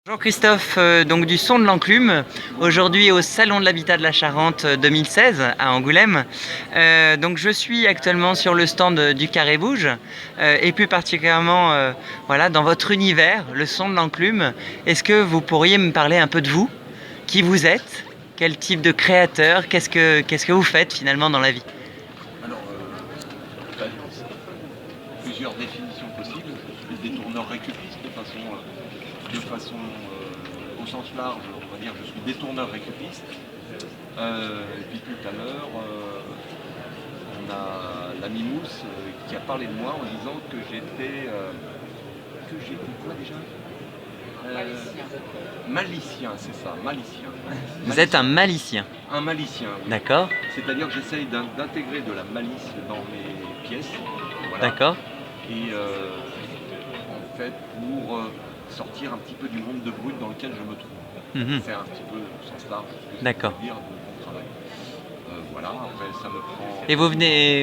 Bonjour Christophe, donc du Son de l'Enclume, aujourd'hui au Salon de l'Habitat de la Charente 2016 à Angoulême. Donc je suis actuellement sur le stand du Carré Bouge et plus particulièrement voilà, dans votre univers, le Son de l'Enclume. Est-ce que vous pourriez me parler un peu de vous? Qui vous êtes? Quel type de créateur? Qu'est-ce que vous faites finalement dans la vie? Alors, plusieurs définitions possibles. Je suis détourneur récupiste au sens large, on va dire je suis détourneur récupiste. Et puis tout à l'heure, on a l'ami Mousse qui a parlé de moi en disant que j'étais quoi déjà? Malicien, c'est ça, malicien. Vous êtes un malicien. Un malicien, oui. D'accord. C'est-à-dire que j'essaye d'intégrer de la malice dans mes pièces. Voilà. D'accord. Et en fait, pour sortir un petit peu du monde de brut dans lequel je me trouve. Faire un petit peu au sens large ce que je D'accord. peux dire de mon travail. Voilà, après ça me prend... Et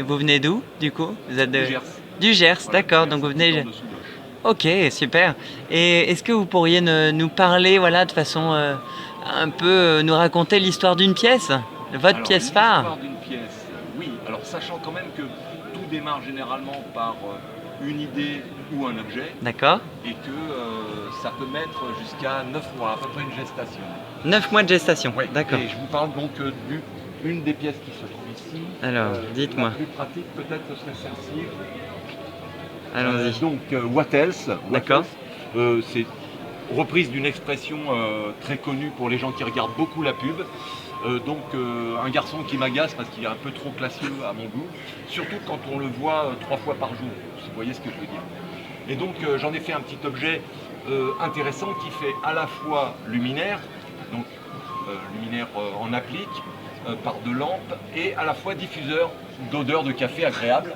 vous venez d'où du coup? Vous êtes Du Gers. Du Gers, Voilà, d'accord. du Gers, Donc vous venez... dessous d'Auch. Ok, super. Et est-ce que vous pourriez nous parler, voilà, de façon un peu, nous raconter l'histoire d'une pièce, votre pièce phare? L'histoire d'une pièce, oui. Alors sachant quand même que tout démarre généralement par une idée ou un objet. D'accord. Et que ça peut mettre jusqu'à 9 mois, à peu près une gestation. 9 mois de gestation, Ouais. d'accord. Et je vous parle donc d'une des pièces qui se trouve ici. Alors, dites-moi. La plus pratique peut-être ce serait celle-ci. Allons-y. Donc What Else. D'accord. C'est reprise d'une expression très connue pour les gens qui regardent beaucoup la pub. Un garçon qui m'agace parce qu'il est un peu trop classieux à mon goût, surtout quand on le voit 3 fois par jour, si vous voyez ce que je veux dire. Et donc j'en ai fait un petit objet intéressant qui fait à la fois luminaire, donc luminaire en applique, par 2 lampes, et à la fois diffuseur d'odeur de café agréable,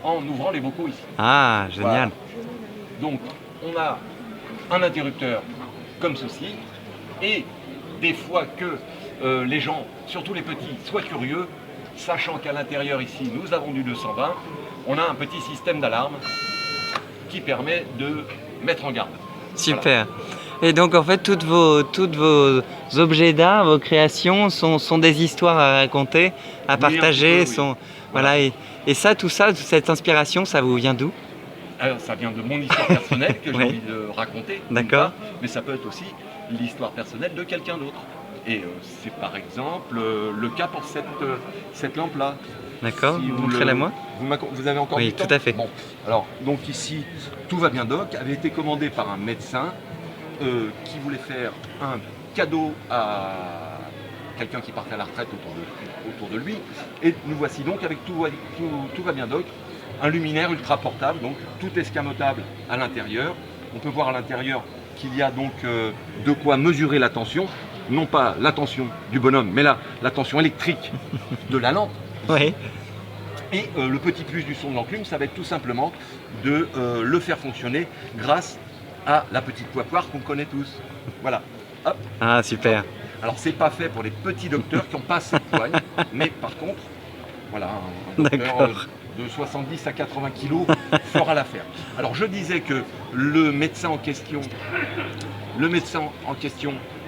en ouvrant les bocaux ici. Ah, génial. Voilà. Donc on a un interrupteur comme ceci, et des fois que les gens, surtout les petits, soient curieux, sachant qu'à l'intérieur ici nous avons du 220, on a un petit système d'alarme qui permet de mettre en garde. Super. Voilà. Et donc en fait toutes vos objets d'art, vos créations sont des histoires à raconter, à partager, oui. Voilà. Et ça, tout ça, toute cette inspiration, ça vous vient d'où? Alors, ça vient de mon histoire personnelle que j'ai oui. envie de raconter. D'accord. Mais ça peut être aussi l'histoire personnelle de quelqu'un d'autre. Et c'est par exemple le cas pour cette lampe-là. D'accord, si montrez-la moi. Vous avez encore oui, du temps? tout à fait. Bon, alors, donc ici, Tout va bien Doc avait été commandé par un médecin qui voulait faire un cadeau à quelqu'un qui partait à la retraite autour de lui. Et nous voici donc avec Tout va bien Doc, un luminaire ultra portable, donc tout escamotable à l'intérieur. On peut voir à l'intérieur qu'il y a donc de quoi mesurer la tension, non pas la tension du bonhomme, mais la tension électrique de la lampe. Oui. Et le petit plus du Son de l'Enclume, ça va être tout simplement de le faire fonctionner grâce à la petite poire qu'on connaît tous. Voilà. Hop. Ah, super. Alors c'est pas fait pour les petits docteurs qui n'ont pas assez de poigne, mais par contre, voilà, un docteur de 70 à 80 kg fera l'affaire. Alors je disais que le médecin en question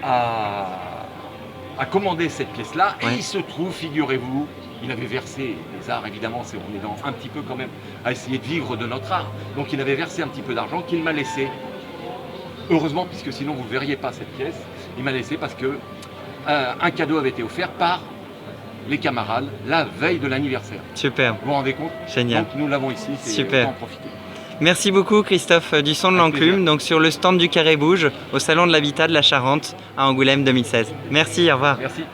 a commandé cette pièce-là, et il se trouve, figurez-vous, il avait versé les arts, évidemment, on est dans un petit peu quand même à essayer de vivre de notre art, donc il avait versé un petit peu d'argent qu'il m'a laissé. Heureusement, puisque sinon vous ne verriez pas cette pièce, il m'a laissé parce que un cadeau avait été offert par les camarades la veille de l'anniversaire. Super. Vous vous rendez compte? Génial. Donc nous l'avons ici, c'est super. En profiter. Merci beaucoup Christophe du Son de l'Enclume, donc sur le stand du Carré Bouge au Salon de l'Habitat de la Charente à Angoulême 2016. Merci, au revoir. Merci.